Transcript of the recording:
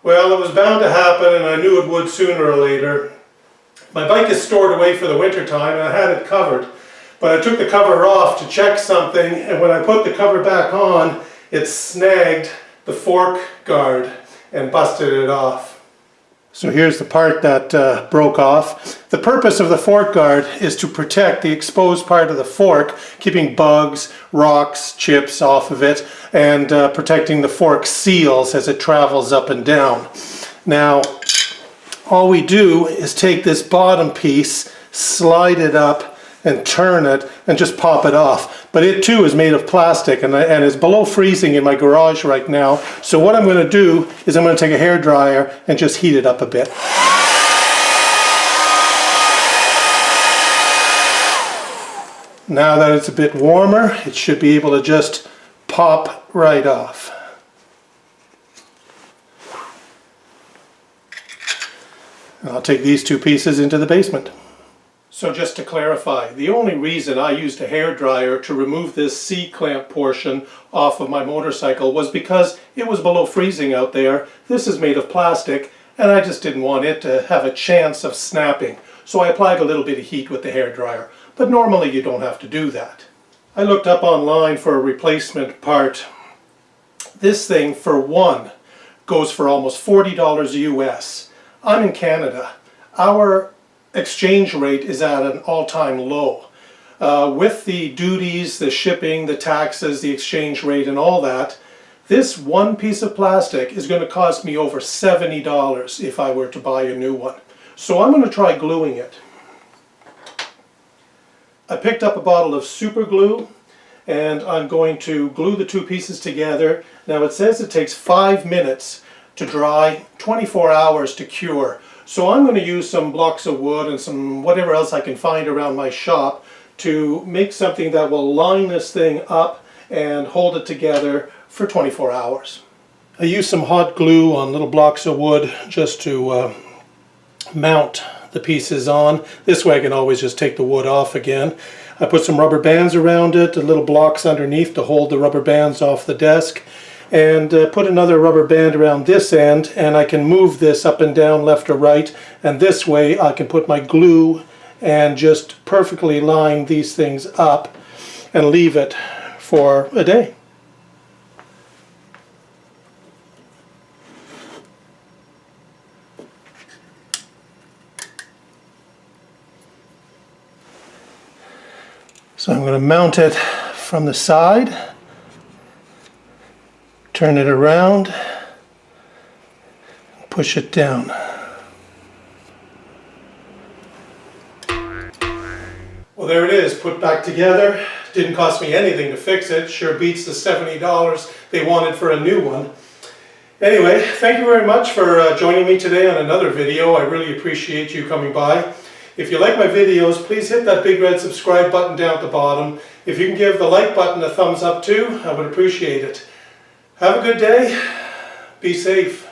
Well, it was bound to happen, and I knew it would sooner or later. My bike is stored away for the winter time, and I had it covered. But I took the cover off to check something, and when I put the cover back on, it snagged the fork guard and busted it off. So here's the part that broke off. The purpose of the fork guard is to protect the exposed part of the fork, keeping bugs, rocks, chips off of it, and protecting the fork seals as it travels up and down. Now, all we do is take this bottom piece, slide it up, and turn it and just pop it off. But it too is made of plastic and is below freezing in my garage right now. So what I'm going to do is I'm going to take a hairdryer and just heat it up a bit. Now that it's a bit warmer, it should be able to just pop right off. And I'll take these two pieces into the basement. So just to clarify, the only reason I used a hairdryer to remove this C-clamp portion off of my motorcycle was because it was below freezing out there. This is made of plastic, and I just didn't want it to have a chance of snapping. So I applied a little bit of heat with the hairdryer, but normally you don't have to do that. I looked up online for a replacement part. This thing, for one, goes for almost $40 US. I'm in Canada. Our exchange rate is at an all-time low. With the duties, the shipping, the taxes, the exchange rate and all that, this one piece of plastic is going to cost me over $70 if I were to buy a new one. So I'm going to try gluing it. I picked up a bottle of super glue and I'm going to glue the two pieces together. Now it says it takes 5 minutes to dry, 24 hours to cure. So I'm going to use some blocks of wood and some whatever else I can find around my shop to make something that will line this thing up and hold it together for 24 hours. I used some hot glue on little blocks of wood just to mount the pieces on. This way I can always just take the wood off again. I put some rubber bands around it, the little blocks underneath to hold the rubber bands off the desk. And put another rubber band around this end, and I can move this up and down, left or right, and this way I can put my glue and just perfectly line these things up and leave it for a day. So I'm going to mount it from the side. Turn it around, push it down. Well, there it is, put back together. Didn't cost me anything to fix it. Sure beats the $70 they wanted for a new one. Anyway, thank you very much for joining me today on another video. I really appreciate you coming by. If you like my videos, please hit that big red subscribe button down at the bottom. If you can give the like button a thumbs up too, I would appreciate it. Have a good day. Be safe.